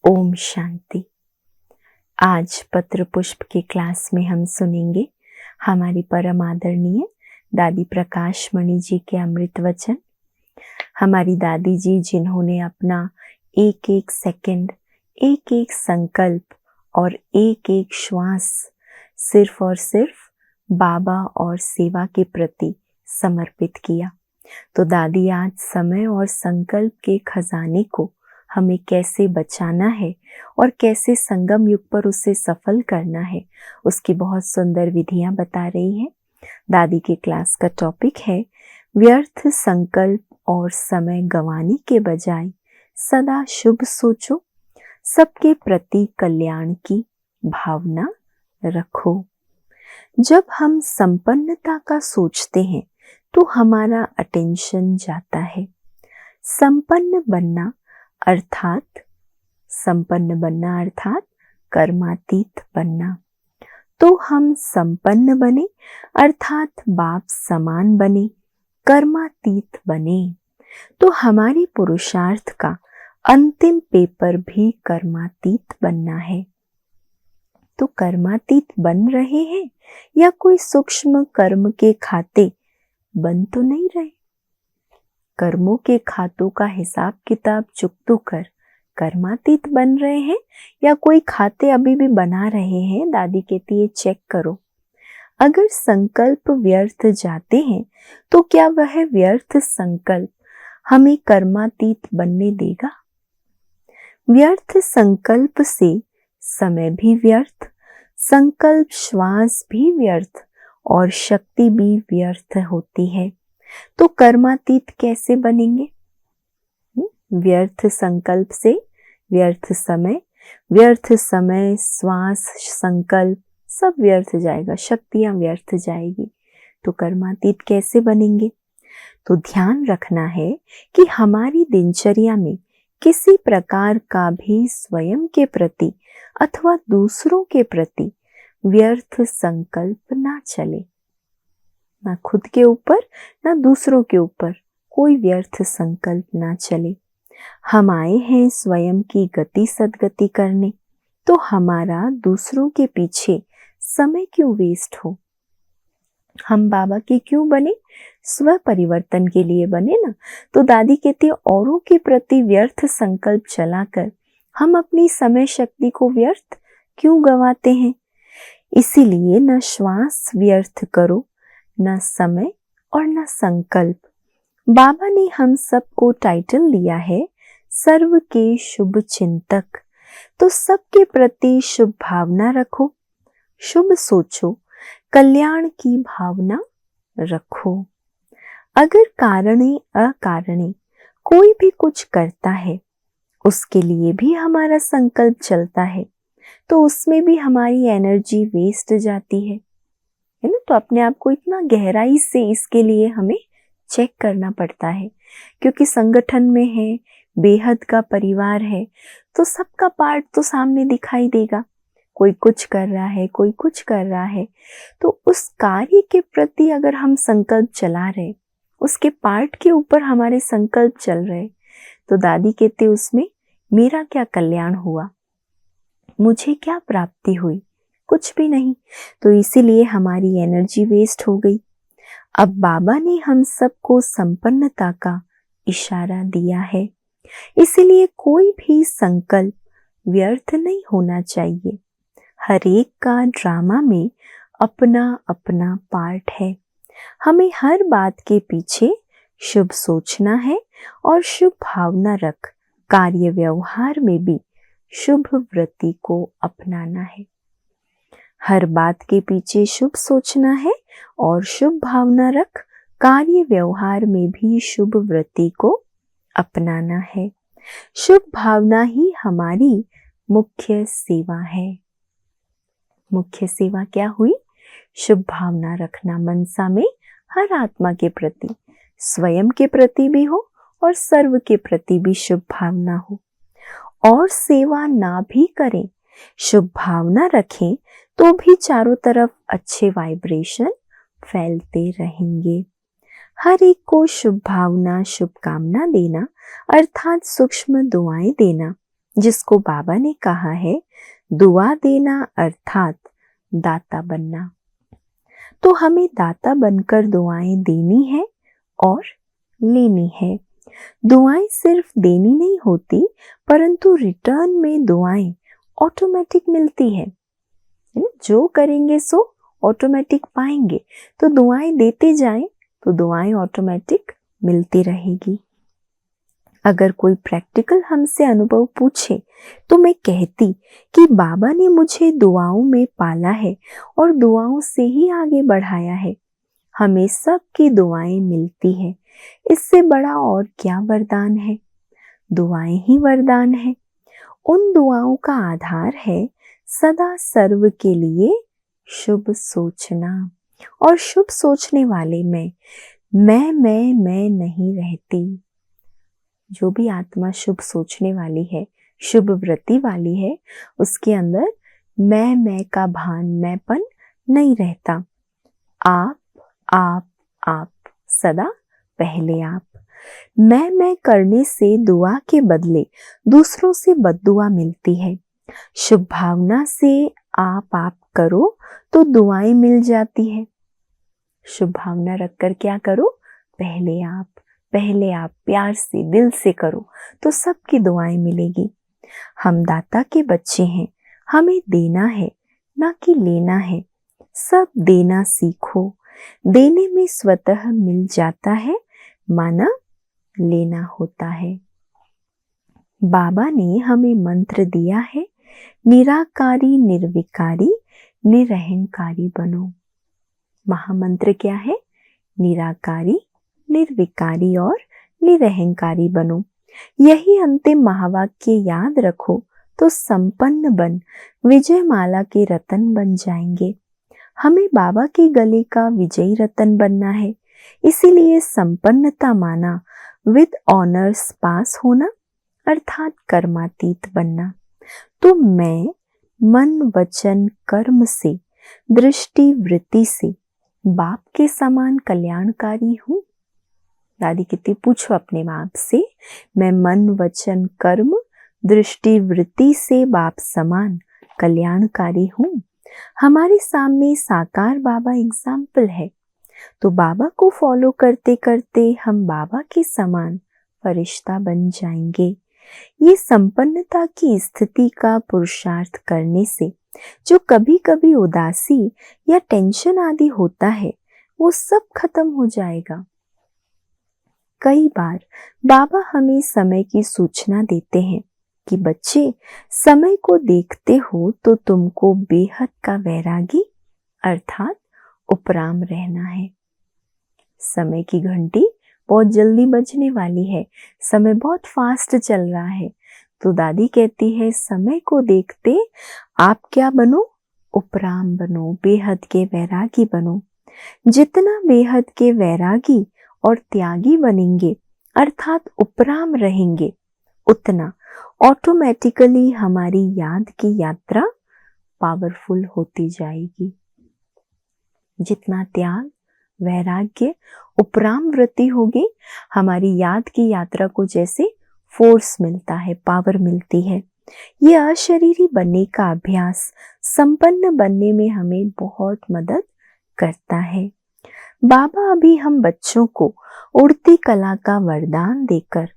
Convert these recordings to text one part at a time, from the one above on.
ओम शांति। आज पत्र पुष्प की क्लास में हम सुनेंगे हमारी परम आदरणीय दादी प्रकाश मणि जी के अमृत वचन। हमारी दादी जी जिन्होंने अपना एक एक सेकंड, एक एक संकल्प और एक एक श्वास सिर्फ और सिर्फ बाबा और सेवा के प्रति समर्पित किया। तो दादी आज समय और संकल्प के खजाने को हमें कैसे बचाना है और कैसे संगम युग पर उसे सफल करना है, उसकी बहुत सुंदर विधियां बता रही हैं। दादी की क्लास का टॉपिक है व्यर्थ संकल्प और समय गंवाने के बजाय सदा शुभ सोचो, सबके प्रति कल्याण की भावना रखो। जब हम संपन्नता का सोचते हैं तो हमारा अटेंशन जाता है। संपन्न बनना अर्थात कर्मातीत बनना। तो हम संपन्न बने अर्थात बाप समान बने, कर्मातीत बने। तो हमारे पुरुषार्थ का अंतिम पेपर भी कर्मातीत बनना है। तो कर्मातीत बन रहे हैं या कोई सूक्ष्म कर्म के खाते बन तो नहीं रहे? कर्मों के खातों का हिसाब किताब चुकतो कर कर्मातीत बन रहे हैं या कोई खाते अभी भी बना रहे हैं? दादी कहती है चेक करो। अगर संकल्प व्यर्थ जाते हैं तो क्या वह व्यर्थ संकल्प हमें कर्मातीत बनने देगा? व्यर्थ संकल्प से समय भी व्यर्थ, संकल्प श्वास भी व्यर्थ और शक्ति भी व्यर्थ होती है। तो कर्मातीत कैसे बनेंगे? व्यर्थ संकल्प से व्यर्थ समय, श्वास, संकल्प सब व्यर्थ जाएगा, शक्तियां व्यर्थ जाएगी। तो कर्मातीत कैसे बनेंगे? तो ध्यान रखना है कि हमारी दिनचर्या में किसी प्रकार का भी स्वयं के प्रति अथवा दूसरों के प्रति व्यर्थ संकल्प ना चले। ना खुद के ऊपर ना दूसरों के ऊपर कोई व्यर्थ संकल्प ना चले। हम आए हैं स्वयं की गति सदगति करने, तो हमारा दूसरों के पीछे समय क्यों वेस्ट हो? हम बाबा के क्यों बने? स्व परिवर्तन के लिए बने ना। तो दादी कहती है औरों के प्रति व्यर्थ संकल्प चलाकर हम अपनी समय शक्ति को व्यर्थ क्यों गंवाते हैं? इसीलिए न श्वास व्यर्थ करो, न समय और न संकल्प। बाबा ने हम सबको टाइटल दिया है सर्व के शुभ चिंतक। तो सबके प्रति शुभ भावना रखो, शुभ सोचो, कल्याण की भावना रखो। अगर कारणे अकारणे कोई भी कुछ करता है, उसके लिए भी हमारा संकल्प चलता है, तो उसमें भी हमारी एनर्जी वेस्ट जाती है ना। तो अपने आप को इतना गहराई से इसके लिए हमें चेक करना पड़ता है, क्योंकि संगठन में है, बेहद का परिवार है, तो सबका पार्ट तो सामने दिखाई देगा। कोई कुछ कर रहा है, कोई कुछ कर रहा है, तो उस कार्य के प्रति अगर हम संकल्प चला रहे, उसके पार्ट के ऊपर हमारे संकल्प चल रहे, तो दादी कहते उसमें मेरा क्या कल्याण हुआ, मुझे क्या प्राप्ति हुई? कुछ भी नहीं। तो इसीलिए हमारी एनर्जी वेस्ट हो गई। अब बाबा ने हम सबको संपन्नता का इशारा दिया है, इसीलिए कोई भी संकल्प व्यर्थ नहीं होना चाहिए। हर एक का ड्रामा में अपना अपना पार्ट है। हमें हर बात के पीछे शुभ सोचना है और शुभ भावना रख कार्य व्यवहार में भी शुभ वृत्ति को अपनाना है। हर बात के पीछे शुभ सोचना है और शुभ भावना रख कार्य व्यवहार में भी शुभ वृत्ति को अपनाना है। शुभ भावना ही हमारी मुख्य सेवा है। मुख्य सेवा क्या हुई? शुभ भावना रखना मनसा में हर आत्मा के प्रति, स्वयं के प्रति भी हो और सर्व के प्रति भी शुभ भावना हो। और सेवा ना भी करें, शुभ भावना रखें, तो भी चारों तरफ अच्छे वाइब्रेशन फैलते रहेंगे। हर एक को शुभ भावना, शुभकामना देना अर्थात सूक्ष्म दुआएं देना, जिसको बाबा ने कहा है दुआ देना अर्थात दाता बनना। तो हमें दाता बनकर दुआएं देनी है और लेनी है। दुआएं सिर्फ देनी नहीं होती, परंतु रिटर्न में दुआएं ऑटोमेटिक मिलती है। जो करेंगे सो ऑटोमेटिक पाएंगे। तो दुआएं देते जाएं तो दुआएं ऑटोमेटिक मिलती रहेगी। अगर कोई प्रैक्टिकल हमसे अनुभव पूछे तो मैं कहती कि बाबा ने मुझे दुआओं में पाला है और दुआओं से ही आगे बढ़ाया है। हमें सबकी दुआएं मिलती है। इससे बड़ा और क्या वरदान है। दुआएं ही वरदान है। उन दुआओं का आधार है सदा सर्व के लिए शुभ सोचना। और शुभ सोचने वाले में मैं नहीं रहती। जो भी आत्मा शुभ सोचने वाली है, शुभ वृत्ति वाली है, उसके अंदर मैं का भान, मैंपन नहीं रहता। आप सदा पहले आप। मैं करने से दुआ के बदले दूसरों से बद्दुआ मिलती है। शुभ भावना से आप करो तो दुआएं मिल जाती है। शुभ भावना रखकर क्या करो, पहले आप प्यार से दिल से करो तो सबकी दुआएं मिलेगी। हम दाता के बच्चे हैं, हमें देना है ना कि लेना है। सब देना सीखो, देने में स्वतः मिल जाता है, माना लेना होता है। बाबा ने हमें मंत्र दिया है, निराकारी निर्विकारी निरहंकारी बनो। महामंत्र क्या है? निराकारी, निर्विकारी और निरहंकारी बनो। यही अंतिम महावाक्य याद रखो तो संपन्न बन विजय माला के रतन बन जाएंगे। हमें बाबा के गले का विजयी रतन बनना है। इसीलिए संपन्नता माना विद ऑनर्स पास होना अर्थात कर्मातीत बनना। तो मैं मन वचन कर्म से, दृष्टि वृत्ति से बाप के समान कल्याणकारी हूँ। दादी कहती पूछो अपने बाप से, मैं मन वचन कर्म दृष्टि वृत्ति से बाप समान कल्याणकारी हूँ। हमारे सामने साकार बाबा एग्जाम्पल है। तो बाबा को फॉलो करते करते हम बाबा के समान फरिश्ता बन जाएंगे। ये संपन्नता की स्थिति का पुरुषार्थ करने से जो कभी कभी उदासी या टेंशन आदि होता है वो सब खत्म हो जाएगा। कई बार बाबा हमें समय की सूचना देते हैं कि बच्चे समय को देखते हो तो तुमको बेहद का वैरागी अर्थात उपराम रहना है। समय की घंटी बहुत जल्दी बजने वाली है, समय बहुत फास्ट चल रहा है। तो दादी कहती है समय को देखते आप क्या बनो, उपराम बनो, बेहद के वैरागी बनो। जितना बेहद के वैरागी और त्यागी बनेंगे अर्थात उपराम रहेंगे, उतना ऑटोमेटिकली हमारी याद की यात्रा पावरफुल होती जाएगी। जितना त्याग, वैराग्य, उपराम वृत्ति होगी, हमारी याद की यात्रा को जैसे फोर्स मिलता है, पावर मिलती है। ये अशरीरी बनने का अभ्यास संपन्न बनने में हमें बहुत मदद करता है। बाबा अभी हम बच्चों को उड़ती कला का वरदान देकर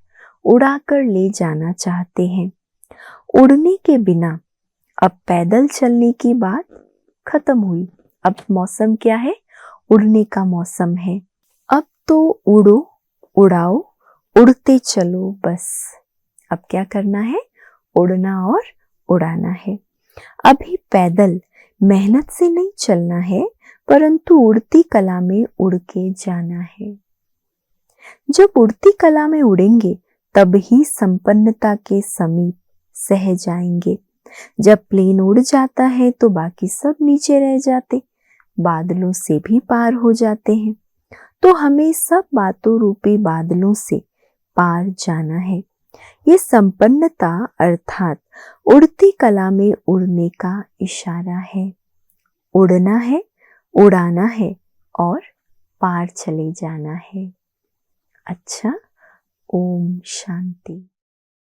उड़ाकर ले जाना चाहते हैं। उड़ने के बिना अब पैदल चलने की बात खत्म हुई। अब मौसम क्या है? उड़ने का मौसम है। अब तो उड़ो, उड़ाओ, उड़ते चलो बस। अब क्या करना है? उड़ना और उड़ाना है। अभी पैदल मेहनत से नहीं चलना है, परंतु उड़ती कला में उड़ के जाना है। जब उड़ती कला में उड़ेंगे तब ही संपन्नता के समीप सह जाएंगे। जब प्लेन उड़ जाता है तो बाकी सब नीचे रह जाते, बादलों से भी पार हो जाते हैं। तो हमें सब बातों रूपी बादलों से पार जाना है। ये संपन्नता अर्थात उड़ती कला में उड़ने का इशारा है। उड़ना है, उड़ाना है और पार चले जाना है। अच्छा, ओम शांति।